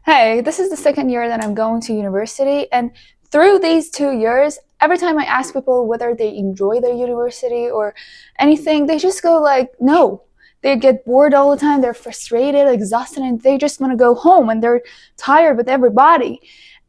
Hey, this is the second year that I'm going to university, and through these 2 years, every time I ask people whether they enjoy their university or anything, they just go like, no. They get bored all the time, they're frustrated, exhausted, and they just want to go home and they're tired with everybody.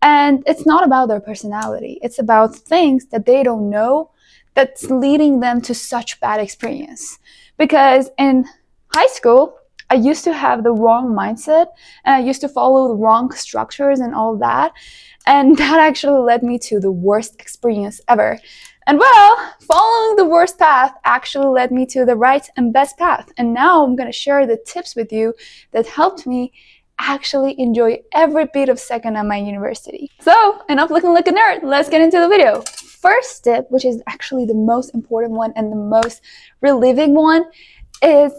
And it's not about their personality, it's about things that they don't know that's leading them to such bad experience. Because in high school, I used to have the wrong mindset and I used to follow the wrong structures and all that. And that actually led me to the worst experience ever. And well, following the worst path actually led me to the right and best path. And now I'm going to share the tips with you that helped me actually enjoy every bit of second at my university. So, enough looking like a nerd. Let's get into the video. First tip, which is actually the most important one and the most relieving one, is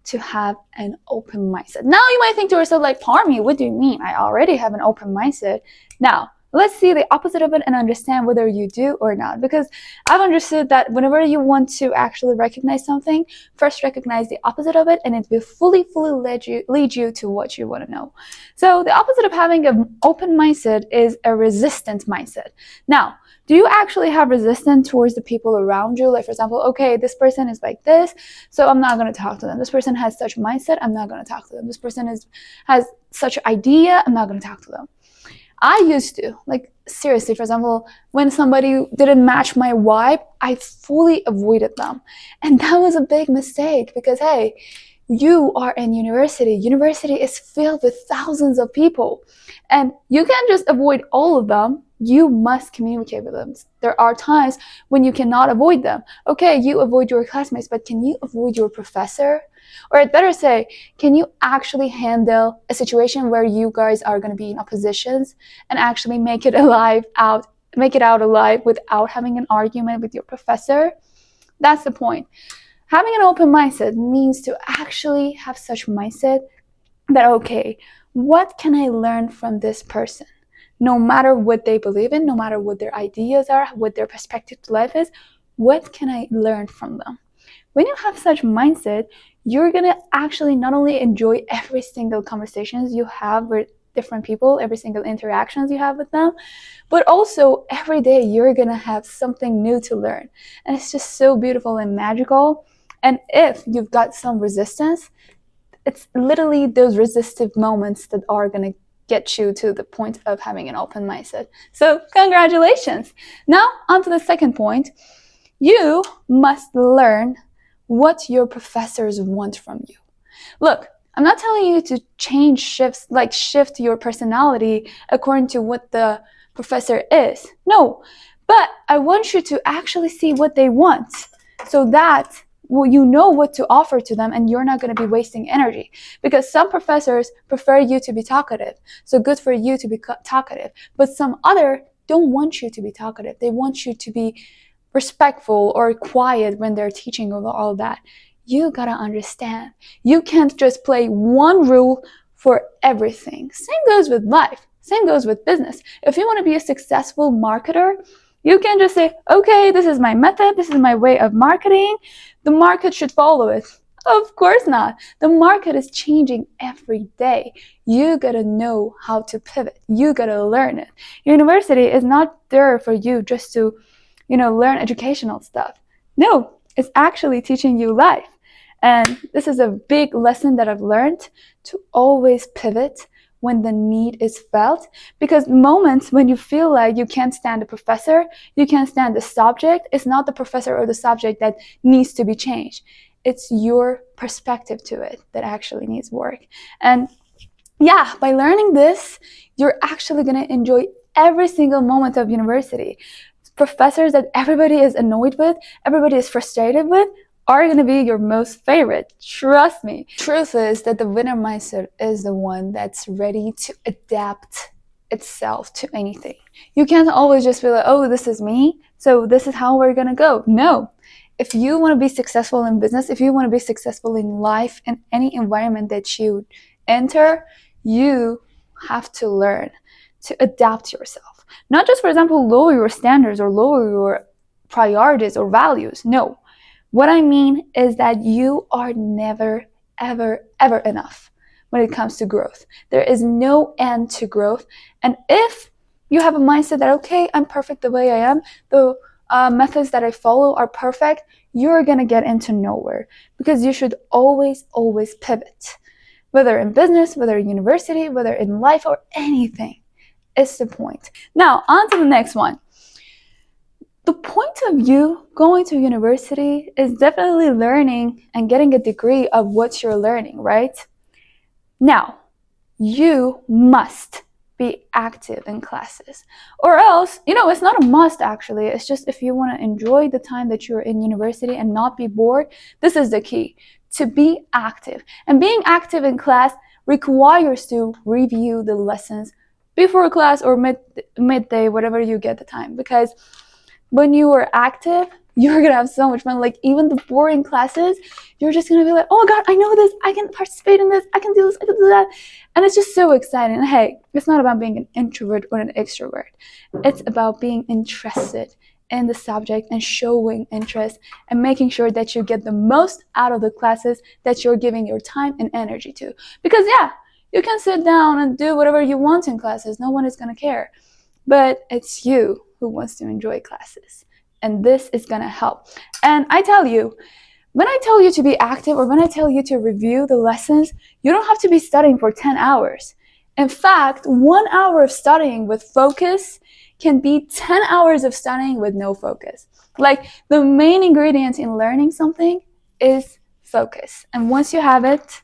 to have an open mindset. Now you might think to yourself like, Parmi, what do you mean? I already have an open mindset. Now, let's see the opposite of it and understand whether you do or not. Because I've understood that whenever you want to actually recognize something, first recognize the opposite of it and it will fully lead you to what you want to know. So the opposite of having an open mindset is a resistant mindset. Now, do you actually have resistance towards the people around you? Like, for example, okay, this person is like this, so I'm not going to talk to them. This person has such mindset, I'm not going to talk to them. This person has such idea, I'm not going to talk to them. I used to, like, seriously, for example, when somebody didn't match my vibe, I fully avoided them. And that was a big mistake because, hey, you are in university. University is filled with thousands of people. And you can't just avoid all of them. You must communicate with them. There are times when you cannot avoid them. Okay, you avoid your classmates, but can you avoid your professor? Or I'd better say, can you actually handle a situation where you guys are going to be in oppositions and actually make it out alive without having an argument with your professor? That's the point. Having an open mindset means to actually have such mindset that, okay, what can I learn from this person? No matter what they believe in, no matter what their ideas are, what their perspective to life is, what can I learn from them? When you have such mindset, you're going to actually not only enjoy every single conversations you have with different people, every single interactions you have with them, but also every day you're going to have something new to learn. And it's just so beautiful and magical. And if you've got some resistance, it's literally those resistive moments that are going to get you to the point of having an open mindset. So congratulations. Now on to the second point. You must learn what your professors want from you. Look, I'm not telling you to shift your personality according to what the professor is. No, but I want you to actually see what they want so that you know what to offer to them and you're not going to be wasting energy. Because some professors prefer you to be talkative, so good for you to be talkative. But some other don't want you to be talkative. They want you to be respectful or quiet when they're teaching over all that. You gotta understand, you can't just play one rule for everything. Same goes with life, same goes with business. If you want to be a successful marketer, you can just say, okay, this is my method, this is my way of marketing, the market should follow it. Of course not. The market is changing every day. You gotta know how to pivot. You gotta learn it. University is not there for you just to learn educational stuff. No, it's actually teaching you life. And this is a big lesson that I've learned, to always pivot when the need is felt. Because moments when you feel like you can't stand the professor, you can't stand the subject, it's not the professor or the subject that needs to be changed. It's your perspective to it that actually needs work. And yeah, by learning this, you're actually going to enjoy every single moment of university. Professors that everybody is annoyed with, everybody is frustrated with, are going to be your most favorite. Trust me. Truth is that the winner mindset is the one that's ready to adapt itself to anything. You can't always just be like, oh, this is me, so this is how we're going to go. No. If you want to be successful in business, if you want to be successful in life, in any environment that you enter, you have to learn to adapt yourself. Not just, for example, lower your standards or lower your priorities or values. No. What I mean is that you are never, ever, ever enough. when it comes to growth. There is no end to growth. And if you have a mindset that, okay, I'm perfect the way I am, the methods that I follow are perfect, you're going to get into nowhere, because you should always pivot, whether in business, whether in university, whether in life, or anything. Is the point. Now, on to the next one. The point of you going to university is definitely learning and getting a degree of what you're learning, right? Now, you must be active in classes, or else, it's not a must actually. It's just if you want to enjoy the time that you're in university and not be bored, this is the key, to be active. And being active in class requires to review the lessons before class or midday, whatever you get the time, because when you are active, you're gonna have so much fun. Like, even the boring classes, you're just gonna be like, oh my god, I know this, I can participate in this, I can do this, I can do that. And it's just so exciting. And hey, it's not about being an introvert or an extrovert. It's about being interested in the subject and showing interest and making sure that you get the most out of the classes that you're giving your time and energy to. Because you can sit down and do whatever you want in classes. No one is gonna care. But it's you who wants to enjoy classes. And this is going to help. And I tell you, when I tell you to be active, or when I tell you to review the lessons, you don't have to be studying for 10 hours. In fact, 1 hour of studying with focus can be 10 hours of studying with no focus. Like, the main ingredient in learning something is focus. And once you have it,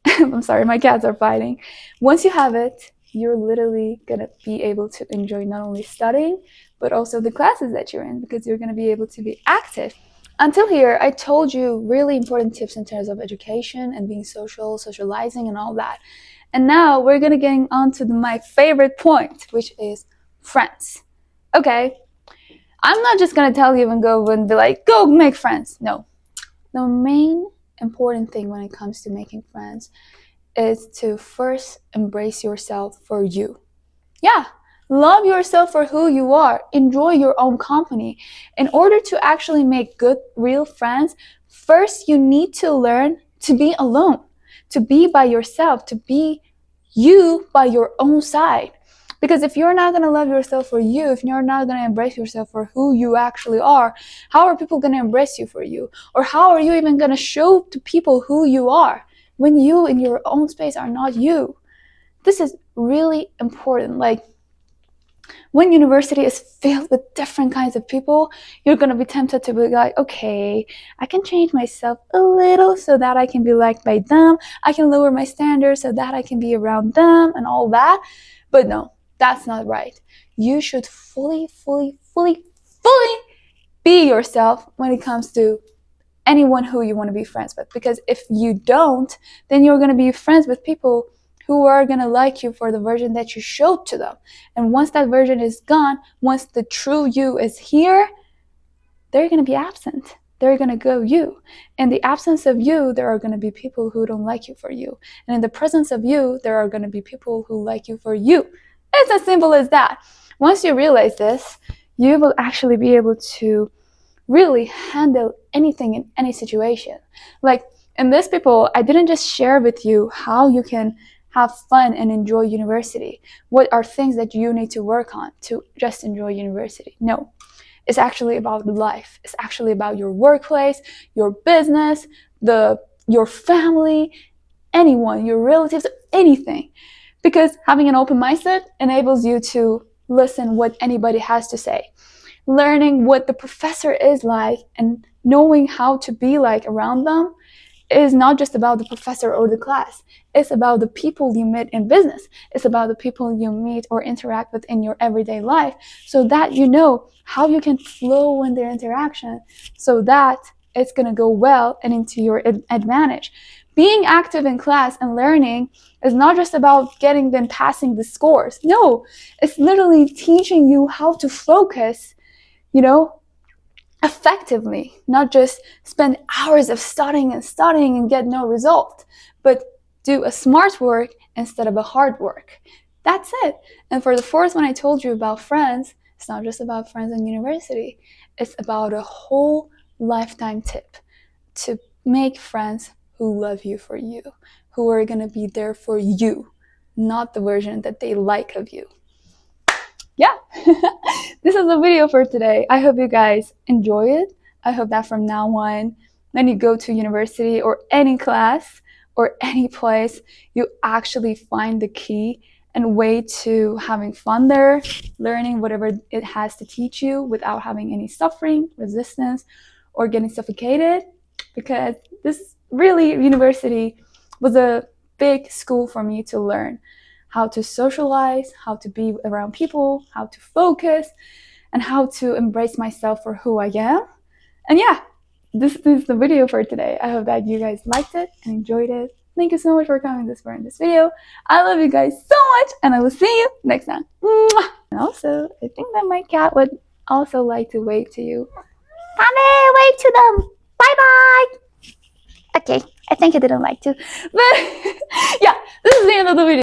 I'm sorry, my cats are fighting. Once you have it, you're literally going to be able to enjoy not only studying, but also the classes that you're in, because you're going to be able to be active. Until here, I told you really important tips in terms of education and being socializing and all that. And now we're going to get on to my favorite point, which is friends. Okay, I'm not just going to tell you and go and be like, go make friends. No. The main important thing when it comes to making friends is to first embrace yourself for you. Yeah, love yourself for who you are. Enjoy your own company. In order to actually make good, real friends, first you need to learn to be alone, to be by yourself, to be you by your own side. Because if you're not going to love yourself for you, if you're not going to embrace yourself for who you actually are, how are people going to embrace you for you? Or how are you even going to show to people who you are when you in your own space are not you? This is really important. Like, when university is filled with different kinds of people, you're going to be tempted to be like, okay, I can change myself a little so that I can be liked by them. I can lower my standards so that I can be around them and all that. But no, that's not right. You should fully be yourself when it comes to anyone who you want to be friends with. Because if you don't, then you're going to be friends with people who are going to like you for the version that you showed to them. And once that version is gone, once the true you is here, they're going to be absent. They're going to go you. In the absence of you, there are going to be people who don't like you for you. And in the presence of you, there are going to be people who like you for you. It's as simple as that. Once you realize this, you will actually be able to really handle anything in any situation. Like, in this people, I didn't just share with you how you can have fun and enjoy university. What are things that you need to work on to just enjoy university? No, it's actually about life. It's actually about your workplace, your business, your family, anyone, your relatives, anything. Because having an open mindset enables you to listen what anybody has to say. Learning what the professor is like and knowing how to be like around them is not just about the professor or the class. It's about the people you meet in business. It's about the people you meet or interact with in your everyday life, so that you know how you can flow in their interaction, so that it's going to go well and into your advantage. Being active in class and learning is not just about getting them passing the scores. No, it's literally teaching you how to focus, effectively, not just spend hours of studying and get no result, but do a smart work instead of a hard work. That's it. And for the fourth one, I told you about friends. It's not just about friends in university. It's about a whole lifetime tip to make friends who love you for you, who are gonna be there for you, not the version that they like of you. Yeah, this is the video for today. I hope you guys enjoy it. I hope that from now on, when you go to university or any class or any place, you actually find the key and way to having fun there, learning whatever it has to teach you without having any suffering, resistance, or getting suffocated. Because this really, university was a big school for me to learn how to socialize, how to be around people, how to focus, and how to embrace myself for who I am. And yeah, this is the video for today. I hope that you guys liked it and enjoyed it. Thank you so much for coming this far in this video. I love you guys so much, and I will see you next time. Mwah! And also, I think that my cat would also like to wave to you. Mommy, wave to them. Bye-bye. Okay, I think I didn't like to. But yeah, this is the end of the video.